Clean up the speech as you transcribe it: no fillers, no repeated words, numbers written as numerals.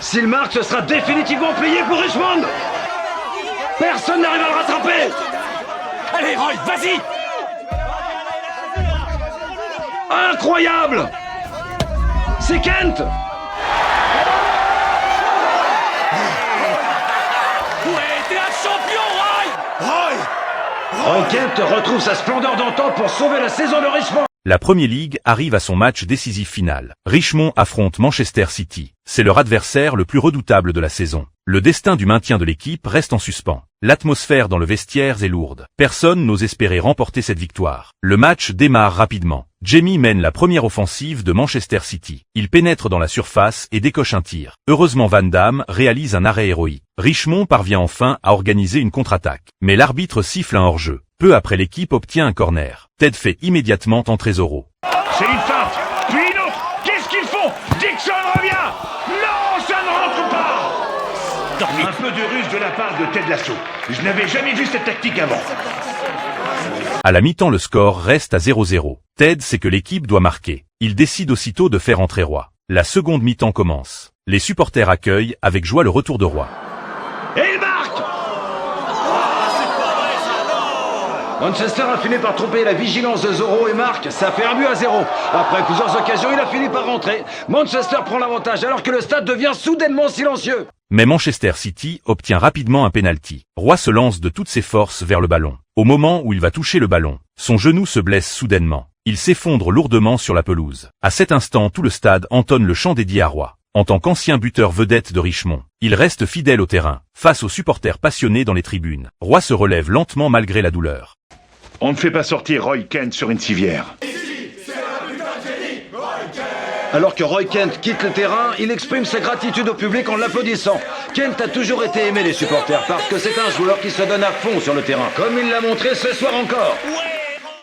S'il marque, ce sera définitivement plié pour Richmond. Personne n'arrive à le rattraper. Allez, Roy, vas-y. Incroyable. C'est Kent. Ouais, t'es un champion, Roy. Roy Kent retrouve sa splendeur d'antan pour sauver la saison de Richmond. La Premier League arrive à son match décisif final. Richmond affronte Manchester City. C'est leur adversaire le plus redoutable de la saison. Le destin du maintien de l'équipe reste en suspens. L'atmosphère dans le vestiaire est lourde. Personne n'ose espérer remporter cette victoire. Le match démarre rapidement. Jamie mène la première offensive de Manchester City. Il pénètre dans la surface et décoche un tir. Heureusement Van Damme réalise un arrêt héroïque. Richmond parvient enfin à organiser une contre-attaque. Mais l'arbitre siffle un hors-jeu. Peu après, l'équipe obtient un corner. Ted fait immédiatement entrer Zoro. C'est une feinte, puis une autre. Qu'est-ce qu'ils font? Dixon revient. Non, ça ne rentre pas. Un peu de ruse de la part de Ted Lasso. Je n'avais jamais vu cette tactique avant. À la mi-temps, le score reste à 0-0. Ted sait que l'équipe doit marquer. Il décide aussitôt de faire entrer Roy. La seconde mi-temps commence. Les supporters accueillent avec joie le retour de Roy. Et il marque. Manchester a fini par tromper la vigilance de Zoro et marque. Ça fait 1-0. Après plusieurs occasions, il a fini par rentrer. Manchester prend l'avantage alors que le stade devient soudainement silencieux. Mais Manchester City obtient rapidement un penalty. Roy se lance de toutes ses forces vers le ballon. Au moment où il va toucher le ballon, son genou se blesse soudainement. Il s'effondre lourdement sur la pelouse. À cet instant, tout le stade entonne le chant dédié à Roy. En tant qu'ancien buteur vedette de Richmond, il reste fidèle au terrain, face aux supporters passionnés dans les tribunes. Roy se relève lentement malgré la douleur. On ne fait pas sortir Roy Kent sur une civière. Alors que Roy Kent quitte le terrain, il exprime sa gratitude au public en l'applaudissant. Kent a toujours été aimé des supporters parce que c'est un joueur qui se donne à fond sur le terrain, comme il l'a montré ce soir encore.